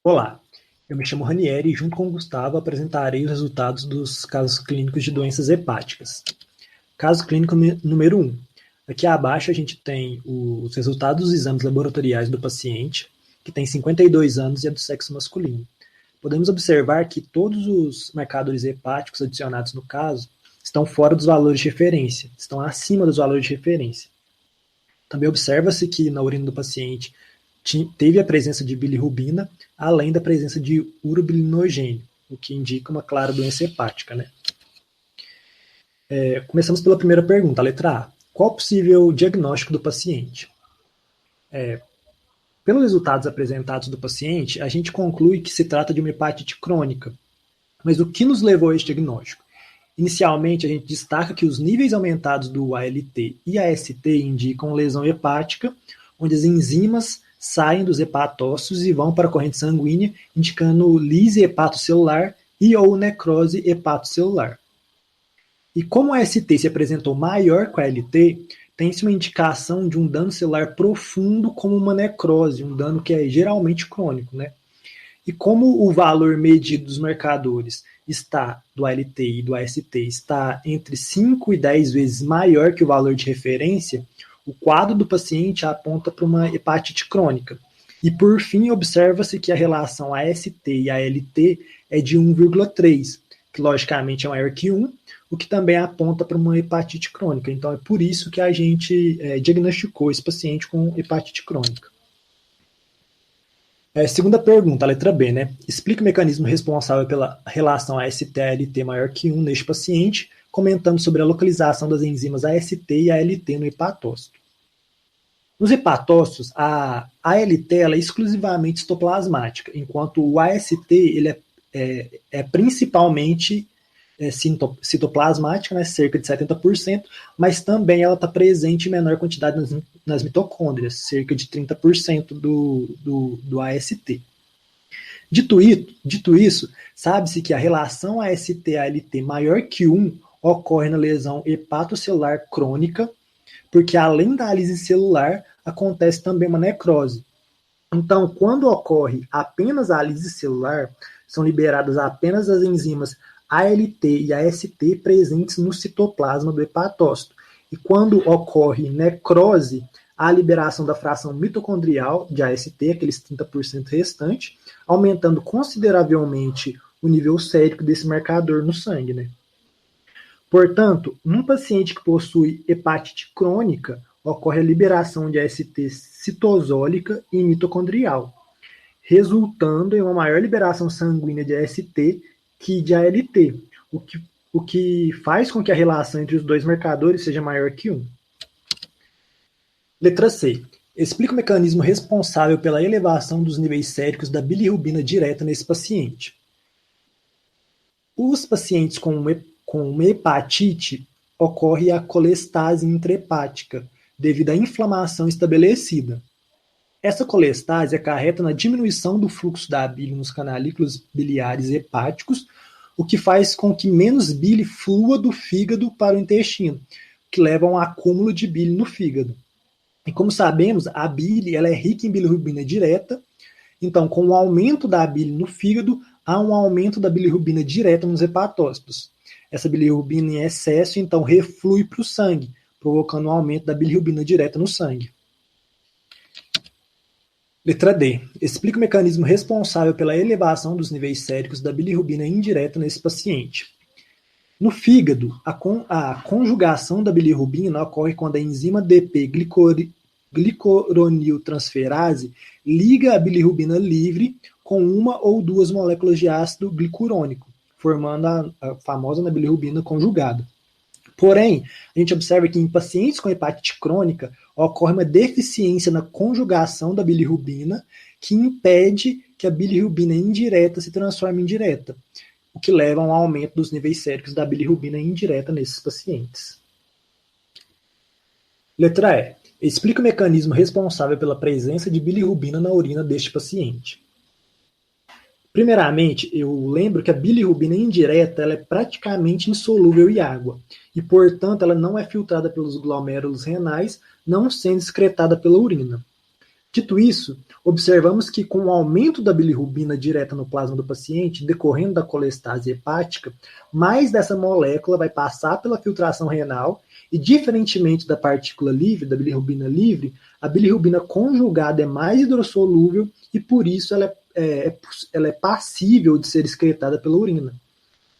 Olá, eu me chamo Ranieri e junto com o Gustavo apresentarei os resultados dos casos clínicos de doenças hepáticas. Caso clínico número 1. Aqui abaixo a gente tem os resultados dos exames laboratoriais do paciente, que tem 52 anos e é do sexo masculino. Podemos observar que todos os marcadores hepáticos adicionados no caso estão fora dos valores de referência, estão acima dos valores de referência. Também observa-se que na urina do paciente teve a presença de bilirrubina, além da presença de urobilinogênio, o que indica uma clara doença hepática, né? Começamos pela primeira pergunta, a letra A. Qual o possível diagnóstico do paciente? Pelos resultados apresentados do paciente, a gente conclui que se trata de uma hepatite crônica. Mas o que nos levou a este diagnóstico? Inicialmente, a gente destaca que os níveis aumentados do ALT e AST indicam lesão hepática, onde as enzimas saem dos hepatócitos e vão para a corrente sanguínea, indicando lise hepatocelular e ou necrose hepatocelular. E como o AST se apresentou maior que o ALT, tem-se uma indicação de um dano celular profundo como uma necrose, um dano que é geralmente crônico, né? E como o valor medido dos marcadores está do ALT e do AST está entre 5 e 10 vezes maior que o valor de referência, o quadro do paciente aponta para uma hepatite crônica. E por fim, observa-se que a relação AST e ALT é de 1,3, que logicamente é maior que 1, o que também aponta para uma hepatite crônica. Então é por isso que a gente diagnosticou esse paciente com hepatite crônica. Segunda pergunta, a letra B, né? Explica o mecanismo responsável pela relação AST-ALT maior que 1 neste paciente, comentando sobre a localização das enzimas AST e ALT no hepatócito. Nos hepatócitos, a ALT ela é exclusivamente citoplasmática, enquanto o AST ele é principalmente citoplasmática, né, cerca de 70%, mas também ela está presente em menor quantidade nas mitocôndrias, cerca de 30% do AST. Dito isso, sabe-se que a relação AST-ALT maior que 1 ocorre na lesão hepatocelular crônica, porque além da lise celular, acontece também uma necrose. Então, quando ocorre apenas a lise celular, são liberadas apenas as enzimas ALT e AST presentes no citoplasma do hepatócito. E quando ocorre necrose, há a liberação da fração mitocondrial de AST, aqueles 30% restantes, aumentando consideravelmente o nível sérico desse marcador no sangue, né? Portanto, num paciente que possui hepatite crônica, ocorre a liberação de AST citosólica e mitocondrial, resultando em uma maior liberação sanguínea de AST que de ALT, o que faz com que a relação entre os dois marcadores seja maior que 1. Letra C. Explica o mecanismo responsável pela elevação dos níveis séricos da bilirrubina direta nesse paciente. Os pacientes com uma hepatite ocorre a colestase intrahepática, devido à inflamação estabelecida. Essa colestase acarreta na diminuição do fluxo da bile nos canalículos biliares hepáticos, o que faz com que menos bile flua do fígado para o intestino, que leva a um acúmulo de bile no fígado. E como sabemos, a bile ela é rica em bilirrubina direta, então com o aumento da bile no fígado, há um aumento da bilirrubina direta nos hepatócitos. Essa bilirrubina em excesso, então, reflui para o sangue, provocando um aumento da bilirrubina direta no sangue. Letra D. Explica o mecanismo responsável pela elevação dos níveis séricos da bilirrubina indireta nesse paciente. No fígado, a conjugação da bilirrubina ocorre quando a enzima DP-glicoroniltransferase liga a bilirrubina livre com uma ou duas moléculas de ácido glicurônico, formando a famosa bilirrubina conjugada. Porém, a gente observa que em pacientes com hepatite crônica ocorre uma deficiência na conjugação da bilirrubina que impede que a bilirrubina indireta se transforme em direta, o que leva a um aumento dos níveis séricos da bilirrubina indireta nesses pacientes. Letra E. Explica o mecanismo responsável pela presença de bilirrubina na urina deste paciente. Primeiramente, eu lembro que a bilirrubina indireta ela é praticamente insolúvel em água e, portanto, ela não é filtrada pelos glomérulos renais, não sendo excretada pela urina. Dito isso, observamos que com o aumento da bilirrubina direta no plasma do paciente, decorrendo da colestase hepática, mais dessa molécula vai passar pela filtração renal e, diferentemente da partícula livre, da bilirrubina livre, a bilirrubina conjugada é mais hidrossolúvel e, por isso, ela é passível de ser excretada pela urina.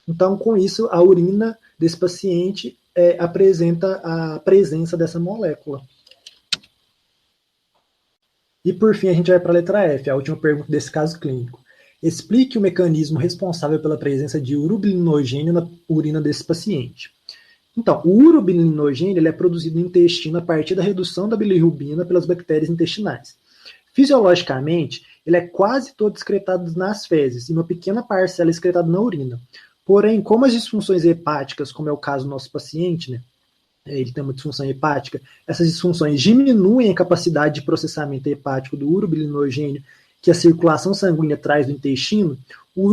Então, com isso, a urina desse paciente apresenta a presença dessa molécula. E por fim, a gente vai para a letra F, a última pergunta desse caso clínico. Explique o mecanismo responsável pela presença de urobilinogênio na urina desse paciente. Então, o urobilinogênio ele é produzido no intestino a partir da redução da bilirrubina pelas bactérias intestinais. Fisiologicamente, ele é quase todo excretado nas fezes e uma pequena parcela é excretada na urina. Porém, como as disfunções hepáticas, como é o caso do nosso paciente, né, ele tem uma disfunção hepática, essas disfunções diminuem a capacidade de processamento hepático do urobilinogênio que a circulação sanguínea traz do intestino, o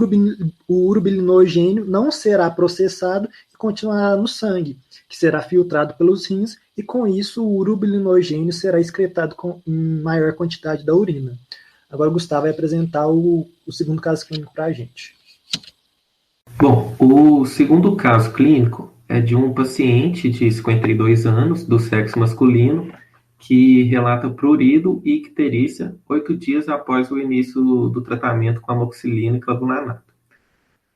urobilinogênio não será processado e continuará no sangue, que será filtrado pelos rins, e com isso o urobilinogênio será excretado em maior quantidade da urina. Agora o Gustavo vai apresentar o segundo caso clínico para a gente. Bom, o segundo caso clínico é de um paciente de 52 anos, do sexo masculino, que relata prurido e icterícia 8 dias após o início do tratamento com amoxicilina e clavulanato.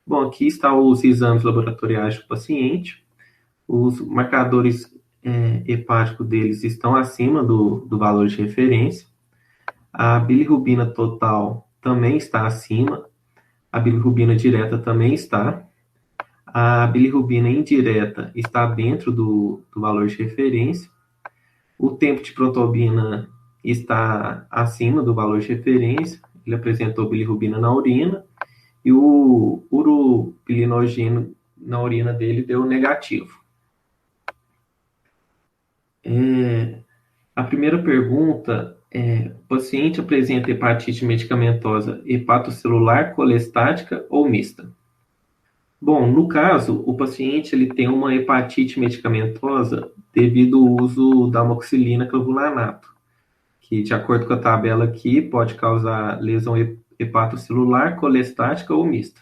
Bom, aqui estão os exames laboratoriais do paciente. Os marcadores hepáticos deles estão acima do valor de referência. A bilirrubina total também está acima. A bilirrubina direta também está. A bilirrubina indireta está dentro do valor de referência. O tempo de prontobina está acima do valor de referência. Ele apresentou bilirrubina na urina e o urobilinogênio na urina dele deu negativo. A primeira pergunta é: o paciente apresenta hepatite medicamentosa hepatocelular, colestática ou mista? Bom, no caso, o paciente ele tem uma hepatite medicamentosa devido ao uso da amoxicilina clavulanato, que, de acordo com a tabela aqui, pode causar lesão hepatocelular, colestática ou mista.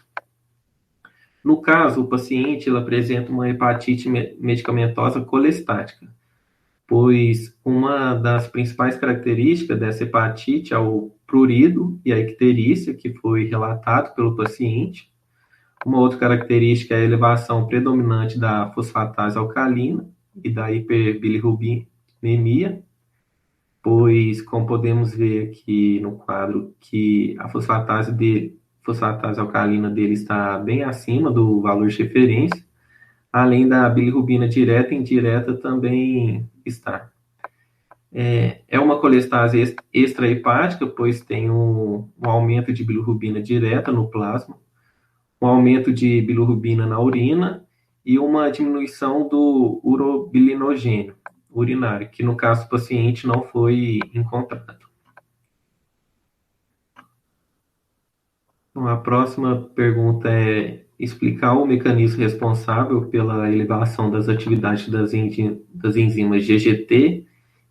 No caso, o paciente ele apresenta uma hepatite medicamentosa colestática, pois uma das principais características dessa hepatite é o prurido e a icterícia, que foi relatado pelo paciente. Uma outra característica é a elevação predominante da fosfatase alcalina e da hiperbilirrubinemia, pois, como podemos ver aqui no quadro, que a fosfatase alcalina dele está bem acima do valor de referência, além da bilirrubina direta e indireta também está. É uma colestase extrahepática, pois tem um aumento de bilirrubina direta no plasma, um aumento de bilirrubina na urina e uma diminuição do urobilinogênio urinário, que no caso do paciente não foi encontrado. Então, a próxima pergunta é explicar o mecanismo responsável pela elevação das atividades das enzimas GGT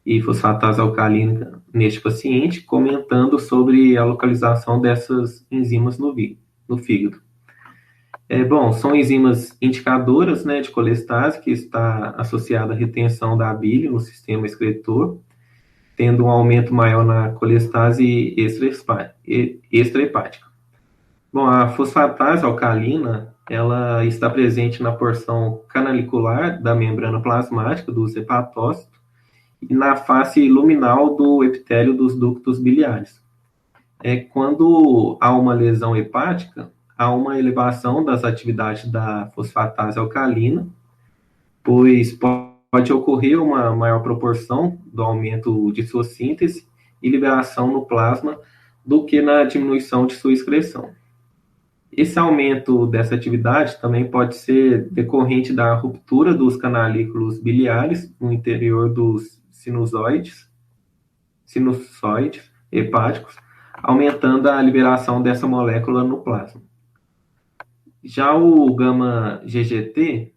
e fosfatase alcalina neste paciente, comentando sobre a localização dessas enzimas no fígado. Bom, são enzimas indicadoras, né, de colestase, que está associada à retenção da bile no sistema excretor, tendo um aumento maior na colestase extrahepática. Bom, a fosfatase alcalina, ela está presente na porção canalicular da membrana plasmática dos hepatócitos e na face luminal do epitélio dos ductos biliares. Quando há uma lesão hepática, há uma elevação das atividades da fosfatase alcalina, pois pode ocorrer uma maior proporção do aumento de sua síntese e liberação no plasma do que na diminuição de sua excreção. Esse aumento dessa atividade também pode ser decorrente da ruptura dos canalículos biliares no interior dos sinusoides hepáticos, aumentando a liberação dessa molécula no plasma. Já o gama-GGT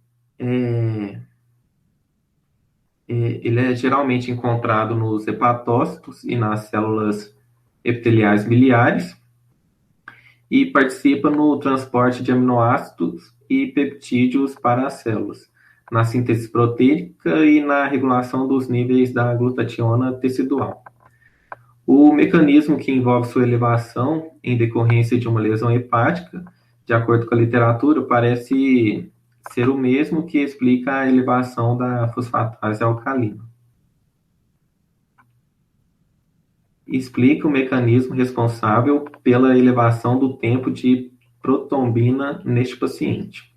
Ele é geralmente encontrado nos hepatócitos e nas células epiteliais miliares e participa no transporte de aminoácidos e peptídeos para as células, na síntese proteica e na regulação dos níveis da glutationa tecidual. O mecanismo que envolve sua elevação em decorrência de uma lesão hepática, de acordo com a literatura, parece ser o mesmo que explica a elevação da fosfatase alcalina. Explica o mecanismo responsável pela elevação do tempo de protombina neste paciente.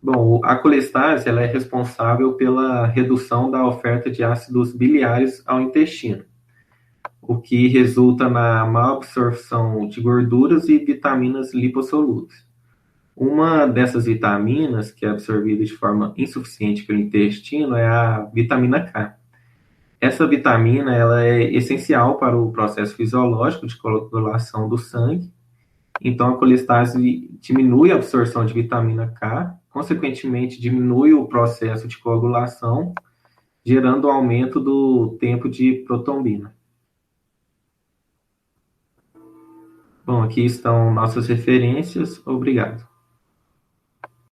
Bom, a colestase ela é responsável pela redução da oferta de ácidos biliares ao intestino, o que resulta na má absorção de gorduras e vitaminas lipossolúveis. Uma dessas vitaminas que é absorvida de forma insuficiente pelo intestino é a vitamina K. Essa vitamina ela é essencial para o processo fisiológico de coagulação do sangue. Então, a colestase diminui a absorção de vitamina K, consequentemente, diminui o processo de coagulação, gerando o aumento do tempo de protombina. Bom, aqui estão nossas referências. Obrigado.